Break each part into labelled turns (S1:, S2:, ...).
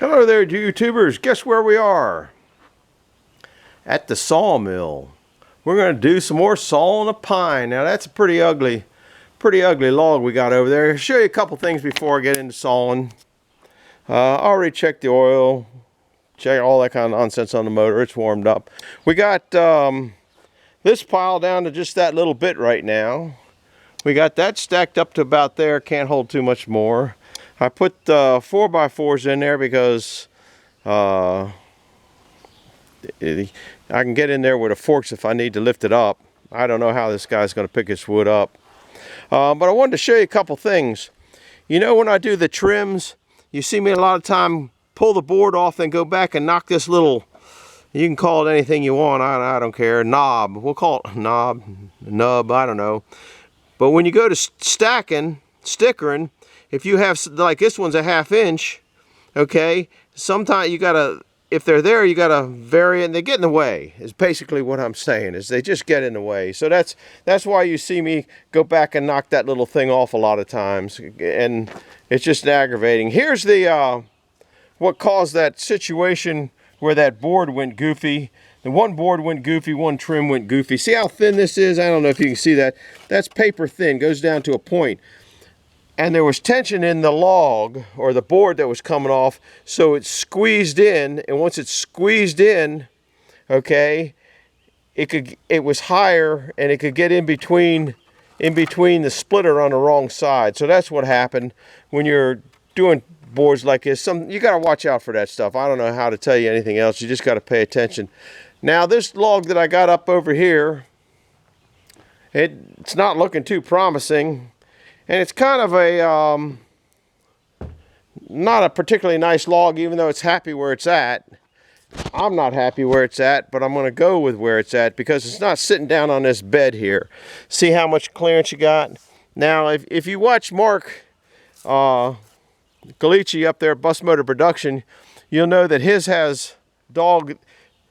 S1: Hello there, YouTubers. Guess where we are? At the sawmill. We're going to do some more sawing a pine. Now that's a pretty ugly log we got over there. I'll show you a couple things before I get into sawing. I already checked the oil, check all that kind of nonsense on the motor. It's warmed up. We got this pile down to just that little bit right now. We got that stacked up to about there. Can't hold too much more. I put 4x4s in there because I can get in there with the forks if I need to lift it up. I don't know how this guy's going to pick his wood up. But I wanted to show you a couple things. You know, when I do the trims, you see me a lot of time pull the board off and go back and knock this little, you can call it anything you want, I don't care, knob. We'll call it knob, nub, I don't know. But when you go to stacking, stickering, if you have, like this one's a 1/2 inch, okay, sometimes you gotta, if they're there, you gotta vary it, and they get in the way, is basically what I'm saying, is they just get in the way. So that's why you see me go back and knock that little thing off a lot of times, and it's just aggravating. Here's the, what caused that situation where that board went goofy. The one board went goofy, one trim went goofy. See how thin this is? I don't know if you can see that. That's paper thin, goes down to a point. And there was tension in the log or the board that was coming off, so it squeezed in, and once it squeezed in, okay, it was higher and it could get in between the splitter on the wrong side. So that's what happened when you're doing boards like this. You got to watch out for that stuff. I don't know how to tell you anything else. You just got to pay attention. Now this log that I got up over here, it's not looking too promising. And it's kind of a, not a particularly nice log, even though it's happy where it's at. I'm not happy where it's at, but I'm going to go with where it's at because it's not sitting down on this bed here. See how much clearance you got? Now, if you watch Mark Galici up there at Bus Motor Production, you'll know that his has dog,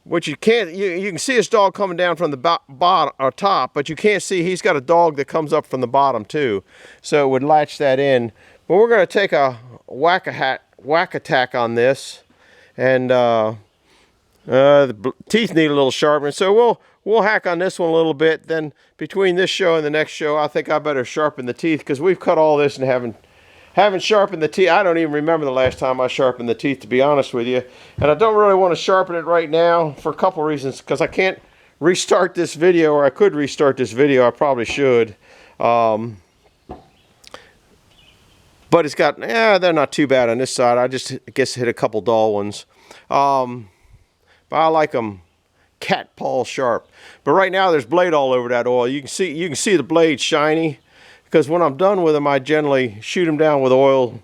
S1: which you can't, you can see his dog coming down from the bottom or top, but you can't see he's got a dog that comes up from the bottom too. So it would latch that in. But we're going to take a whack attack on this, and the teeth need a little sharpening. So we'll hack on this one a little bit. Then between this show and the next show, I think I better sharpen the teeth because we've cut all this and haven't sharpened the teeth. I don't even remember the last time I sharpened the teeth, to be honest with you. And I don't really want to sharpen it right now for a couple reasons, because I can't restart this video, or I could restart this video. I probably should. But it's got, they're not too bad on this side. I just, I guess, hit a couple dull ones. But I like them cat paw sharp. But right now there's blade all over that oil. You can see the blade shiny. Because when I'm done with them, I generally shoot them down with oil.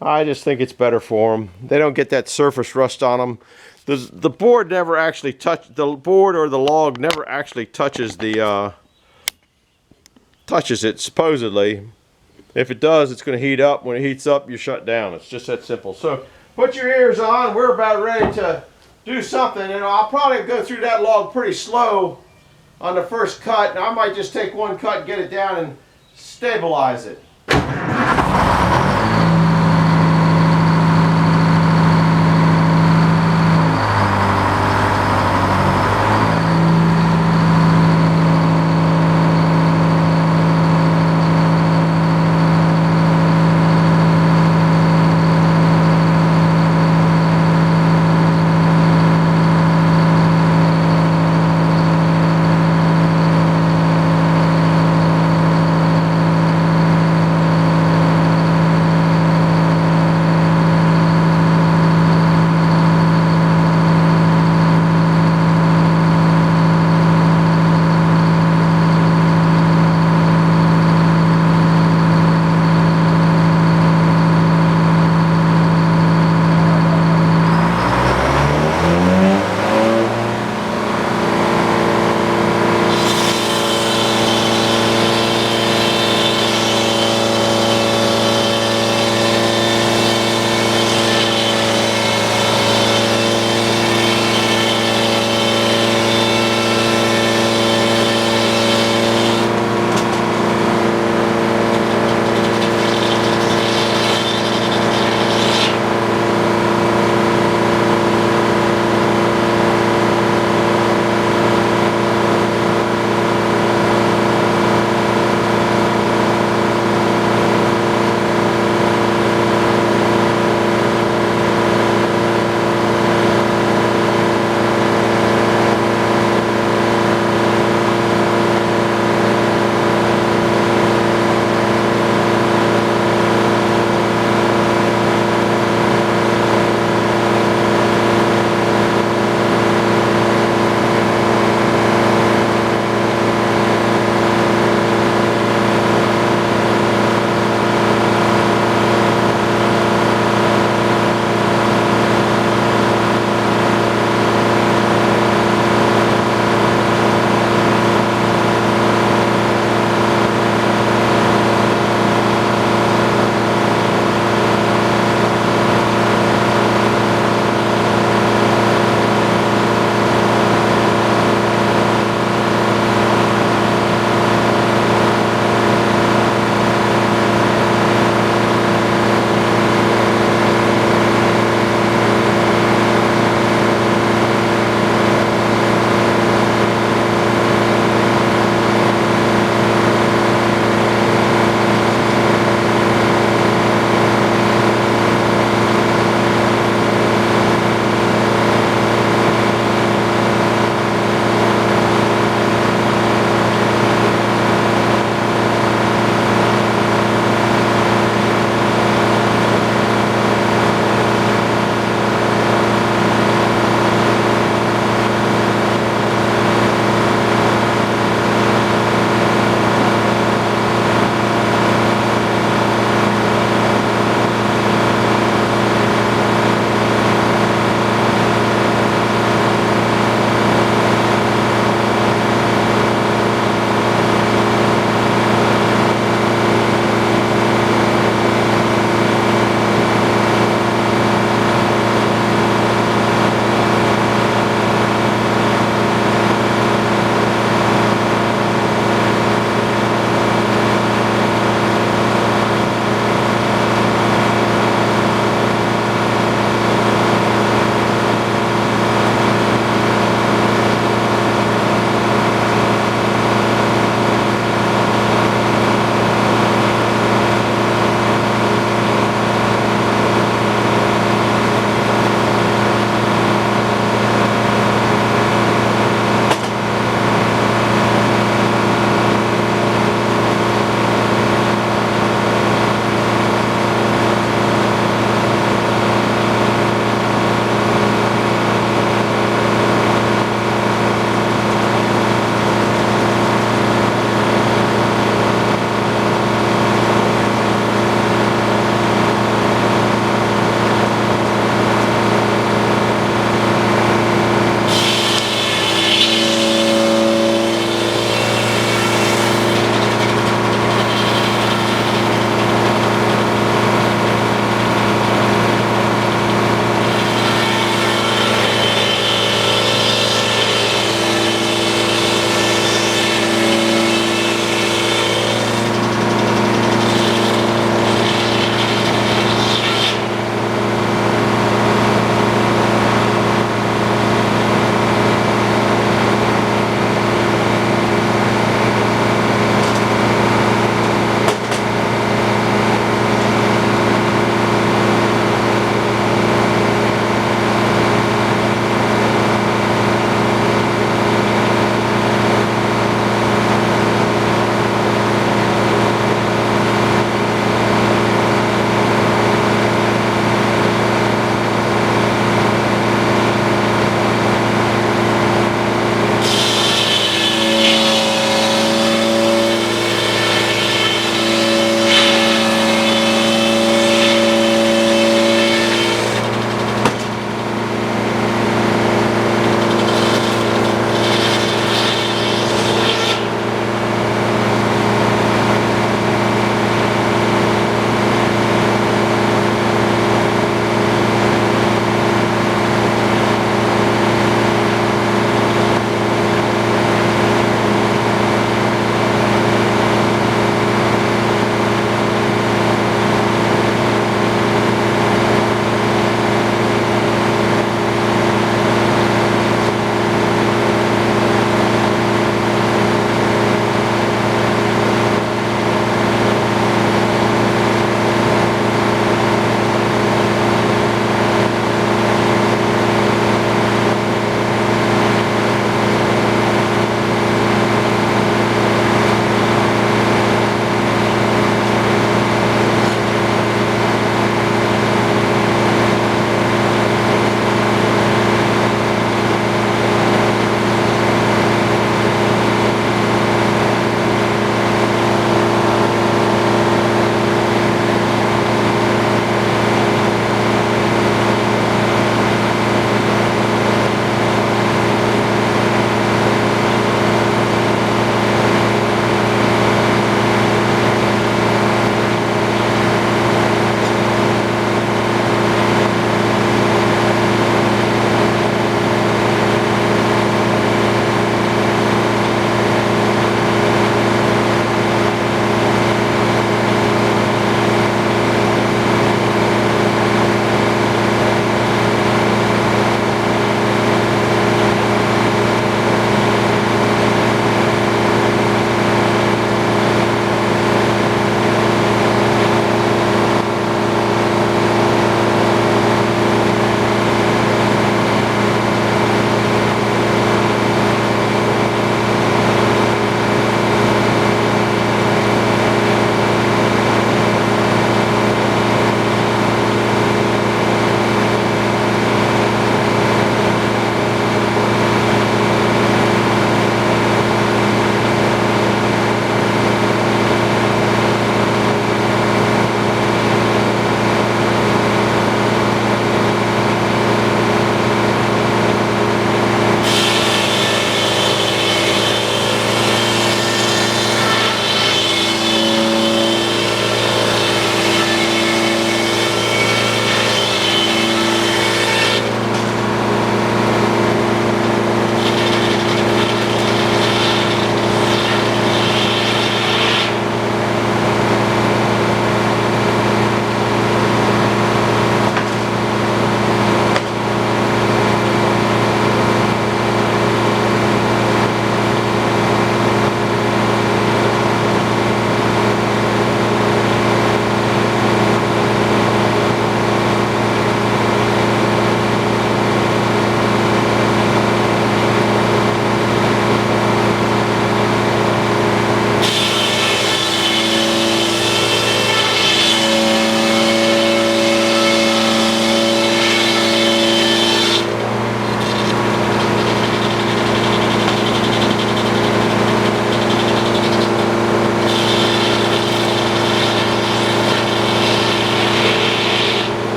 S1: I just think it's better for them. They don't get that surface rust on them. The board never actually the board or the log never actually touches it, supposedly. If it does, it's going to heat up. When it heats up, you shut down. It's just that simple. So put your ears on. We're about ready to do something. And I'll probably go through that log pretty slow on the first cut. And I might just take one cut and get it down and stabilize it.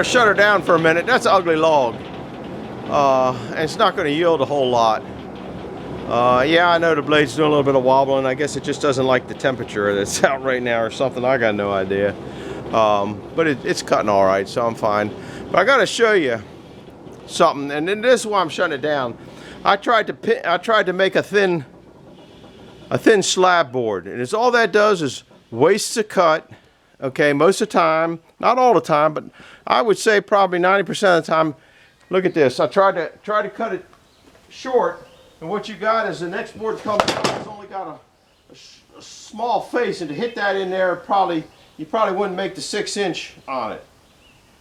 S1: shut her down for a minute. That's an ugly log. And it's not going to yield a whole lot. Yeah, I know the blade's doing a little bit of wobbling. I guess it just doesn't like the temperature that's out right now or something. I got no idea. But it's cutting all right, so I'm fine. But I got to show you something, and then this is why I'm shutting it down. I tried to make a thin slab board, and it's all that does is wastes a cut. Okay, most of the time, not all the time, but I would say probably 90% of the time. Look at this. I tried to cut it short, and what you got is the next board comes out. It's only got a small face, and to hit that in there, you probably wouldn't make the 6-inch on it.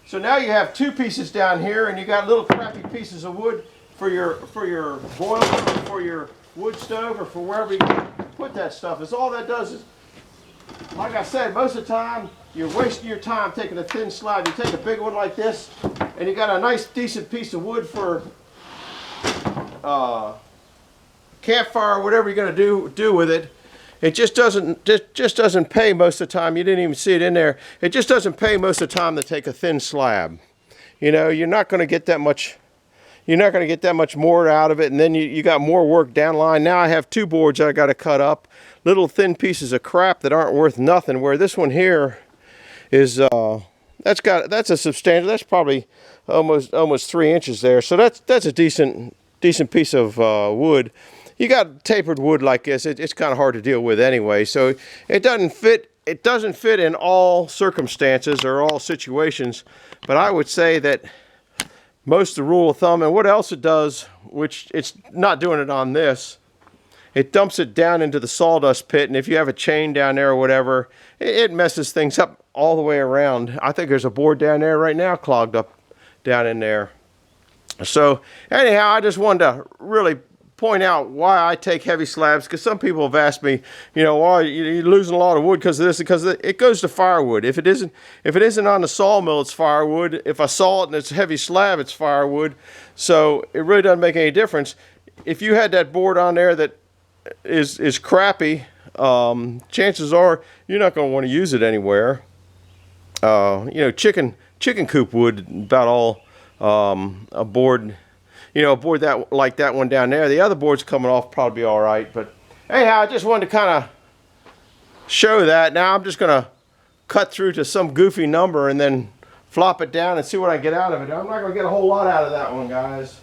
S1: So now you have two pieces down here, and you got little crappy pieces of wood for your boiler, or for your wood stove, or for wherever you put that stuff. It's all that does is, like I said, most of the time you're wasting your time taking a thin slab. You take a big one like this, and you got a nice decent piece of wood for campfire or whatever you're going to do with it. It just doesn't pay most of the time. You didn't even see it in there. It just doesn't pay most of the time to take a thin slab. You know, you're not going to get that much. You're not going to get that much more out of it, and then you got more work down the line. Now I have two boards that I got to cut up, little thin pieces of crap that aren't worth nothing. Where this one here is that's a substantial. That's probably almost 3 inches there. So that's a decent piece of wood. You got tapered wood like this, it's kind of hard to deal with anyway. So it doesn't fit in all circumstances or all situations. But I would say that most of the rule of thumb, and what else it does, which it's not doing it on this, it dumps it down into the sawdust pit. And if you have a chain down there or whatever, it messes things up all the way around. I think there's a board down there right now clogged up down in there. So anyhow, I just wanted to really point out why I take heavy slabs, because some people have asked me, you know, why you're losing a lot of wood because of this, because it goes to firewood. If it isn't on the sawmill, it's firewood. If I saw it and it's a heavy slab, it's firewood. So it really doesn't make any difference. If you had that board on there that is crappy, chances are you're not going to want to use it anywhere. You know, chicken coop wood, about all a board. You know, a board like that one down there. The other board's coming off probably all right. But anyhow, I just wanted to kind of show that. Now I'm just going to cut through to some goofy number and then flop it down and see what I get out of it. I'm not going to get a whole lot out of that one, guys.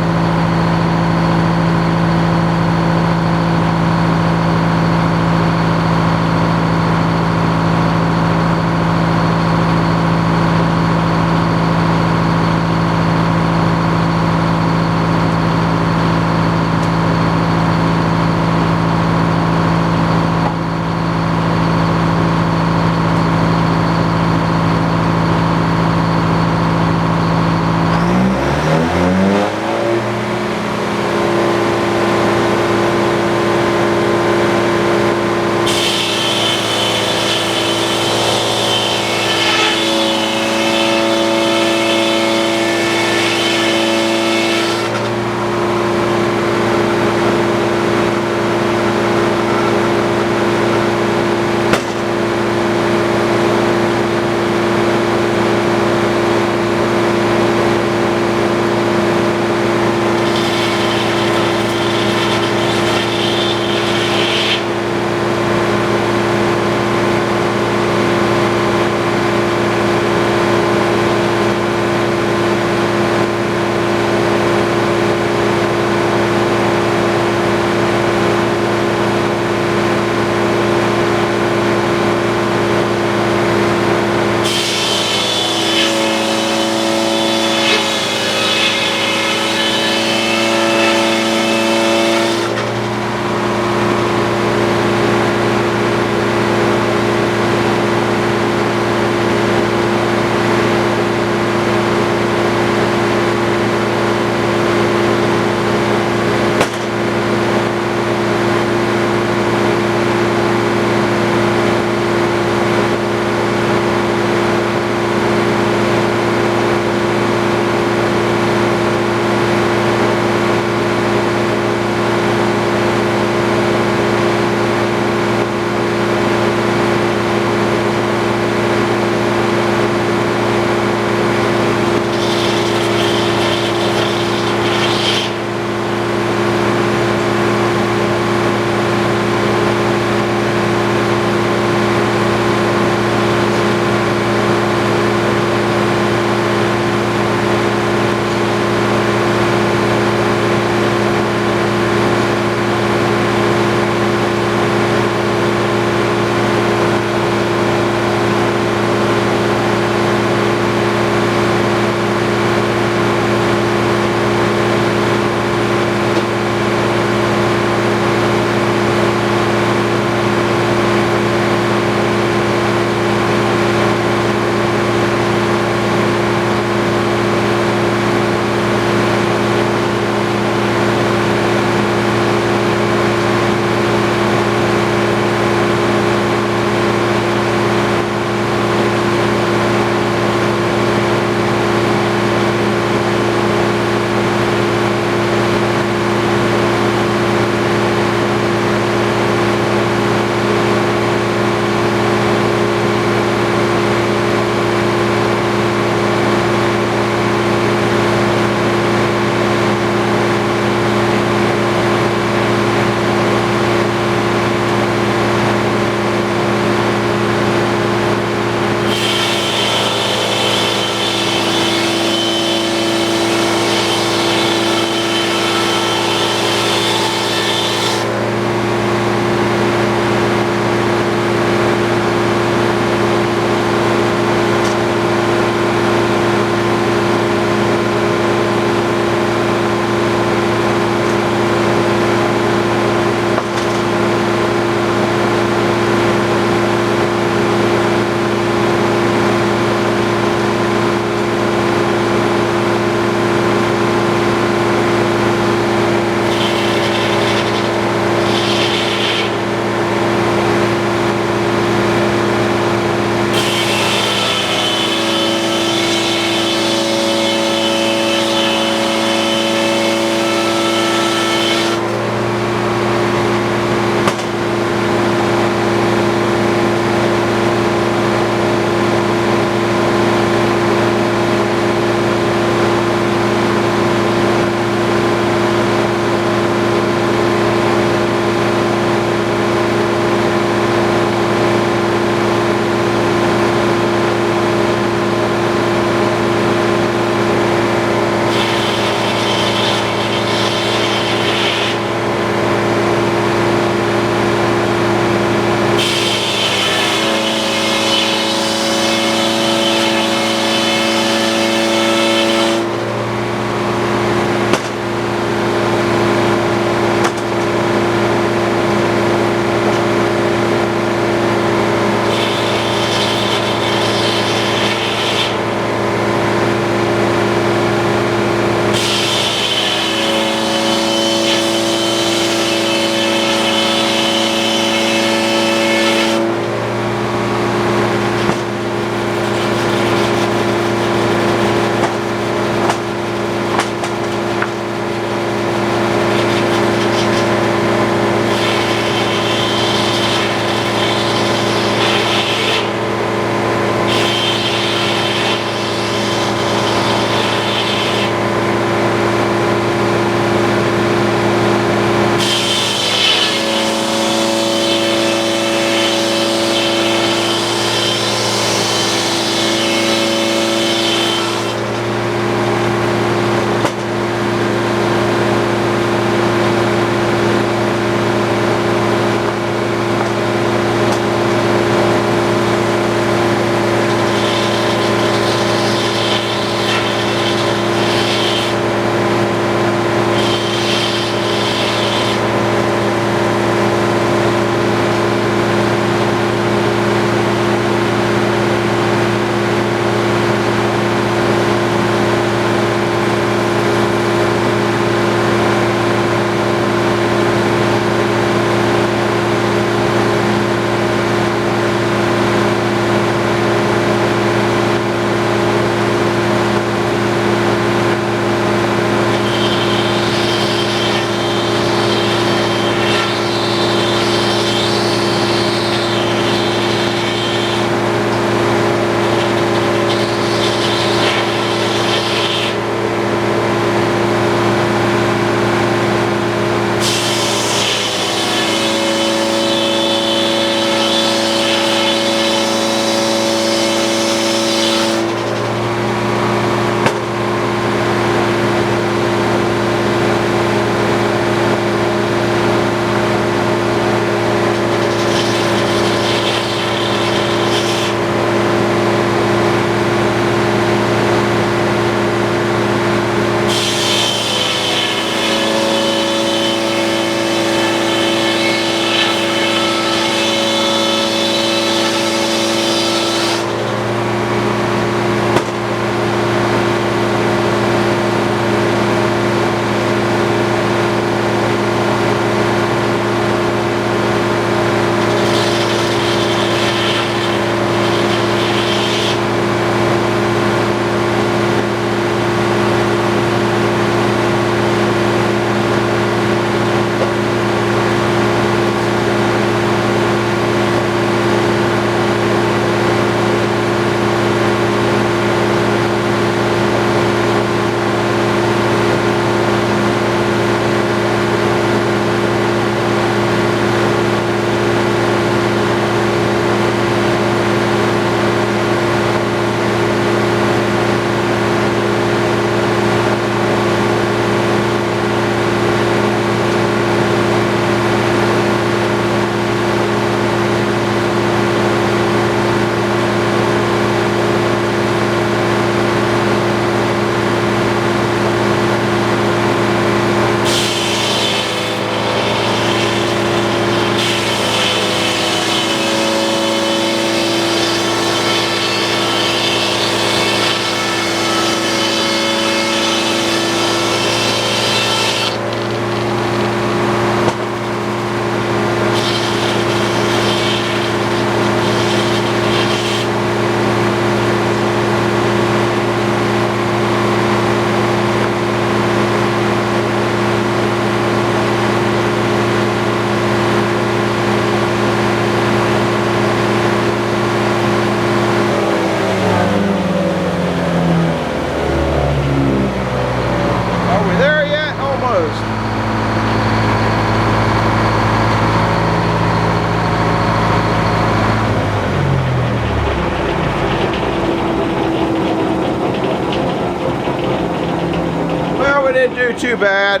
S1: we didn't do too bad.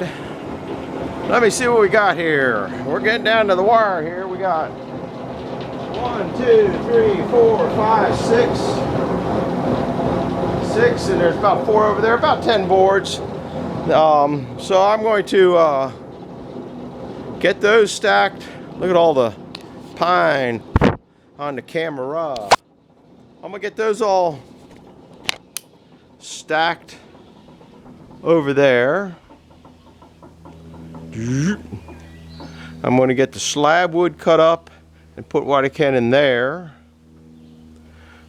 S1: Let me see what we got here. We're getting down to the wire here. We got 1, 2, 3, 4, 5, 6. 6, and there's about 4 over there, about 10 boards. So I'm going to get those stacked. Look at all the pine on the camera. I'm gonna get those all stacked over there. I'm going to get the slab wood cut up and put what I can in there.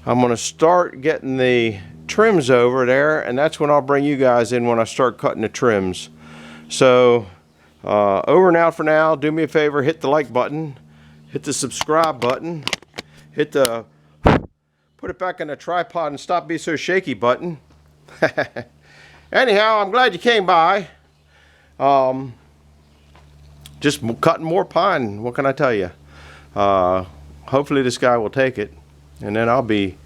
S1: I'm going to start getting the trims over there, and that's when I'll bring you guys in when I start cutting the trims. So over and out for now. Do me a favor, hit the like button, hit the subscribe button, hit the put it back in the tripod and stop being so shaky button. Anyhow, I'm glad you came by. Just cutting more pine, what can I tell you? Hopefully this guy will take it, and then I'll be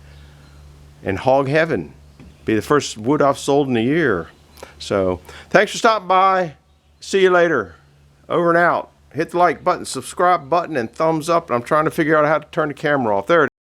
S1: in hog heaven. Be the first wood I've sold in a year. So thanks for stopping by. See you later. Over and out. Hit the like button, subscribe button, and thumbs up. I'm trying to figure out how to turn the camera off. There it is.